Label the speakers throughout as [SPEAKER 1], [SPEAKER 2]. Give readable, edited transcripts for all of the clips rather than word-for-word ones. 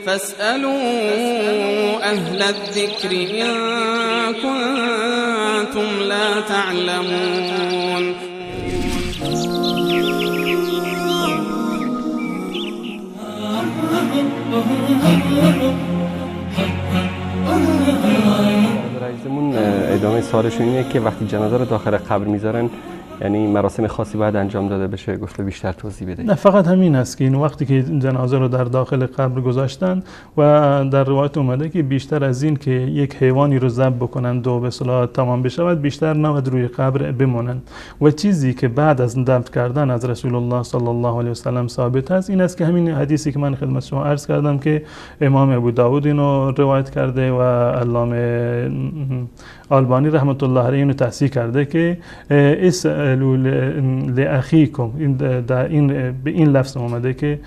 [SPEAKER 1] فاسألوا أهل الذكر إن كنتم لا تعلمون.
[SPEAKER 2] رئیسمون ادامه سوالشون اینه که وقتی جنازه رو داخل قبر میذارن یعنی مراسم خاصی باید انجام داده بشه، گفته بیشتر توضیح بده.
[SPEAKER 3] نه فقط همین است که این وقتی که جنازه رو در داخل قبر گذاشتن و در روایت اومده که بیشتر از این که یک حیوانی رو ذبح بکنن و به اصطلاح تمام بشود بیشتر نباید روی قبر بمونن. و چیزی که بعد از دفن کردن از رسول الله صلی الله علیه و سلم ثابت است این است که همین حدیثی که من خدمت شما عرض کردم که امام ابو داود اینو روایت کرده و علامه آلبانی رحمت الله علیه اینو تصحیح کرده که اسألوا لاخیکم، به این لفظ اومده که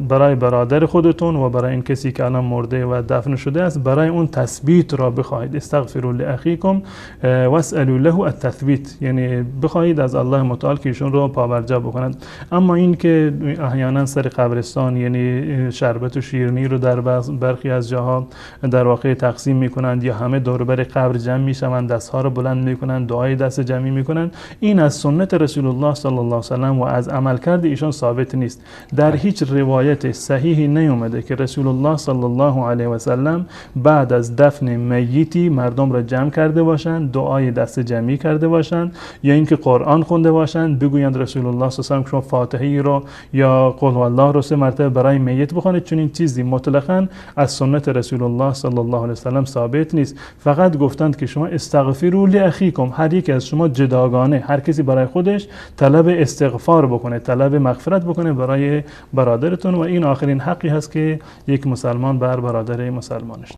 [SPEAKER 3] برای برادر خودتون و برای این کسی که الان مرده و دفن شده است برای اون تثبیت را بخواهید. استغفروا لاخیکم واسألوا له التثبیت، یعنی بخواهید از الله متعال که ایشون رو پابرجا بکنند. اما این که احیانا سر قبرستان یعنی شربت و شیرینی رو در برخی از جاها در واقع تقسیم میکنند یا همه دور بر قبر جمع میشوند، دستها رو بلند میکنند، دعای دست جمعی میکنند، این از سنت رسول الله صلی الله علیه و سلم و از عملکرد ایشان ثابت نیست. در هیچ روایت صحیحی نیومده که رسول الله صلی الله علیه و سلم بعد از دفن میتی مردم را جمع کرده باشند، دعای دست جمعی کرده باشند یا اینکه قرآن خونده باشند بگویند رسول الله صلی الله علیه و سلم شما فاتحه را یا قل الله را 3 مرتبه برای میت بخوانید، چون این چیزی مطلقاً از سنت رسول الله صلی الله علیه و سلم ثابت نیست. فقط گفتند که شما استغفروا لاخیکم، هر یک از شما جداگانه هر کسی برای خودش طلب استغفار بکنه، طلب مغفرت بکنه برای برادرتون و این آخرین حقی هست که یک مسلمان بر برادر مسلمانش